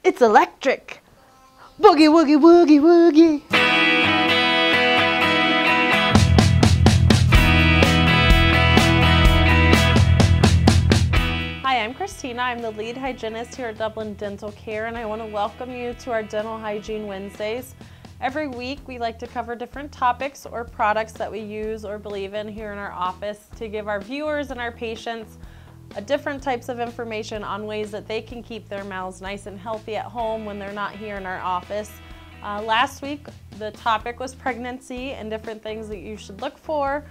It's electric. Boogie, woogie, woogie, woogie. Hi, I'm Christina. I'm the lead hygienist here at Dublin Dental Care, and I want to welcome you to our Dental Hygiene Wednesdays. Every week, we like to cover different topics or products that we use or believe in here in our office to give our viewers and our patients different types of information on ways that they can keep their mouths nice and healthy at home when they're not here in our office. Last week, the topic was pregnancy and different things that you should look for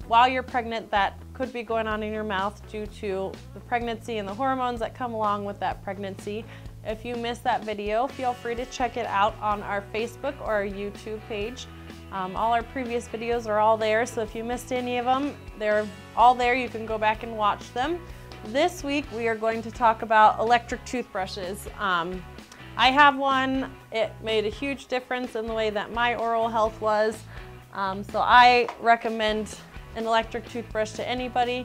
while you're pregnant that could be going on in your mouth due to the pregnancy and the hormones that come along with that pregnancy. If you missed that video, feel free to check it out on our Facebook or our YouTube page. All our previous videos are all there, so if you missed any of them, they're all there. You can go back and watch them. This week, we are going to talk about electric toothbrushes. I have one. It made a huge difference in the way that my oral health was. So I recommend an electric toothbrush to anybody.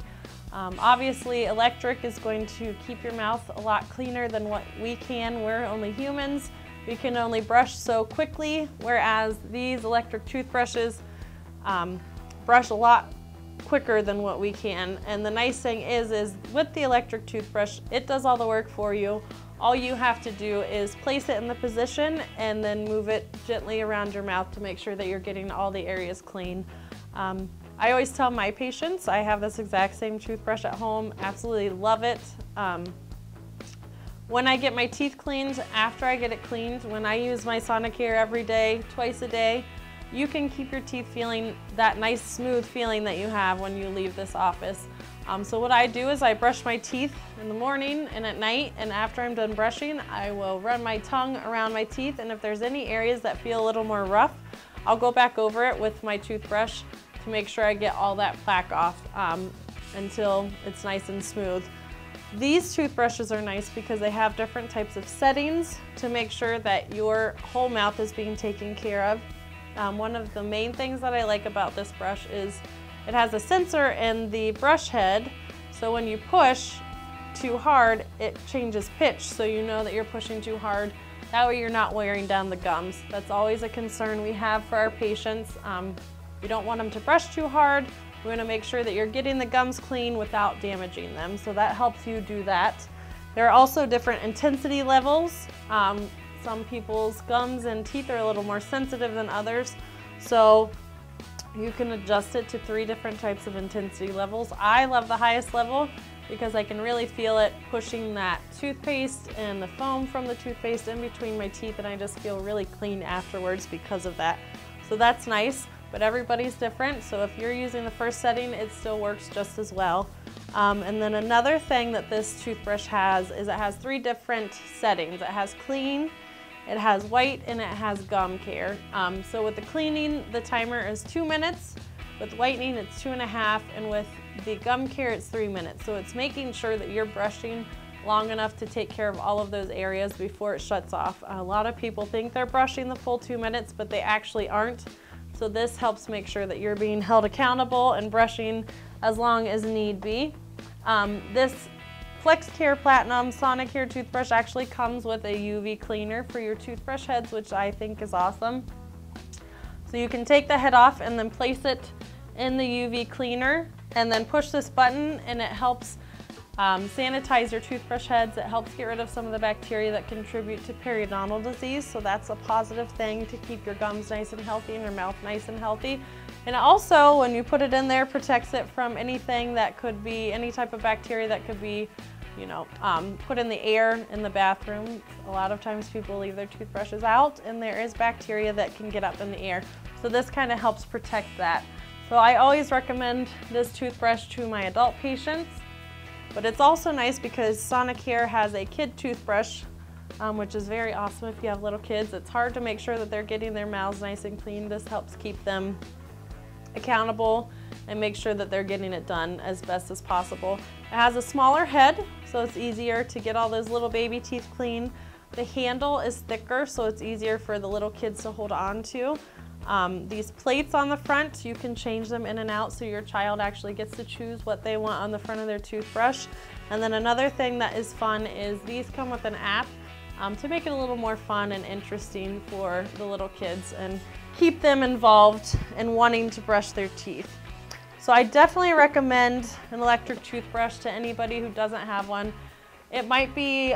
Obviously, electric is going to keep your mouth a lot cleaner than what we can. We're only humans. We can only brush so quickly, whereas these electric toothbrushes brush a lot quicker than what we can. And the nice thing is with the electric toothbrush, it does all the work for you. All you have to do is place it in the position and then move it gently around your mouth to make sure that you're getting all the areas clean. I always tell my patients, I have this exact same toothbrush at home, absolutely love it. When I get my teeth cleaned, after I get it cleaned, when I use my Sonicare every day, twice a day, you can keep your teeth feeling that nice smooth feeling that you have when you leave this office. So what I do is I brush my teeth in the morning and at night, and after I'm done brushing, I will run my tongue around my teeth, and if there's any areas that feel a little more rough, I'll go back over it with my toothbrush to make sure I get all that plaque off until it's nice and smooth. These toothbrushes are nice because they have different types of settings to make sure that your whole mouth is being taken care of. One of the main things that I like about this brush is it has a sensor in the brush head, so when you push too hard, it changes pitch, so you know that you're pushing too hard. That way you're not wearing down the gums. That's always a concern we have for our patients. We don't want them to brush too hard. We want to make sure that you're getting the gums clean without damaging them, so that helps you do that. There are also different intensity levels. Some people's gums and teeth are a little more sensitive than others, so you can adjust it to 3 different types of intensity levels. I love the highest level because I can really feel it pushing that toothpaste and the foam from the toothpaste in between my teeth, and I just feel really clean afterwards because of that. So that's nice. But everybody's different, so if you're using the first setting, it still works just as well. And then another thing that this toothbrush has is it has 3 different settings. It has clean, it has white, and it has gum care. So with the cleaning, the timer is 2 minutes. With whitening, it's 2.5, and with the gum care, it's 3 minutes. So it's making sure that you're brushing long enough to take care of all of those areas before it shuts off. A lot of people think they're brushing the full 2 minutes, but they actually aren't. So this helps make sure that you're being held accountable and brushing as long as need be. This FlexCare Platinum Sonicare toothbrush actually comes with a UV cleaner for your toothbrush heads, which I think is awesome. So you can take the head off and then place it in the UV cleaner and then push this button, and it helps sanitize your toothbrush heads. It helps get rid of some of the bacteria that contribute to periodontal disease, so that's a positive thing to keep your gums nice and healthy and your mouth nice and healthy. And also, when you put it in there, protects it from anything that could be, any type of bacteria that could be, you know, put in the air in the bathroom. A lot of times people leave their toothbrushes out and there is bacteria that can get up in the air. So this kind of helps protect that. So I always recommend this toothbrush to my adult patients. But it's also nice because Sonicare has a kid toothbrush, which is very awesome if you have little kids. It's hard to make sure that they're getting their mouths nice and clean. This helps keep them accountable and make sure that they're getting it done as best as possible. It has a smaller head, so it's easier to get all those little baby teeth clean. The handle is thicker, so it's easier for the little kids to hold on to. These plates on the front, you can change them in and out, so your child actually gets to choose what they want on the front of their toothbrush. And then another thing that is fun is these come with an app, to make it a little more fun and interesting for the little kids and keep them involved and wanting to brush their teeth. So I definitely recommend an electric toothbrush to anybody who doesn't have one. It might be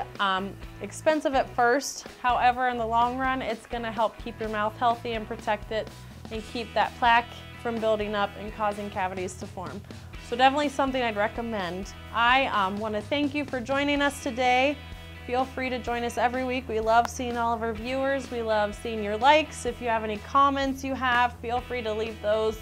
expensive at first, however, in the long run, it's gonna help keep your mouth healthy and protect it and keep that plaque from building up and causing cavities to form. So definitely something I'd recommend. I wanna thank you for joining us today. Feel free to join us every week. We love seeing all of our viewers. We love seeing your likes. If you have any comments you have, feel free to leave those.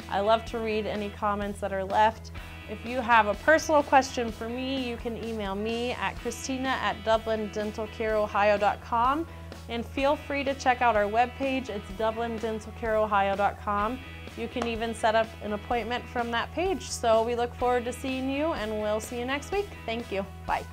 I love to read any comments that are left. If you have a personal question for me, you can email me at Christina@DublinDentalCareOhio.com, and feel free to check out our webpage. It's DublinDentalCareOhio.com. You can even set up an appointment from that page. So we look forward to seeing you, and we'll see you next week. Thank you. Bye.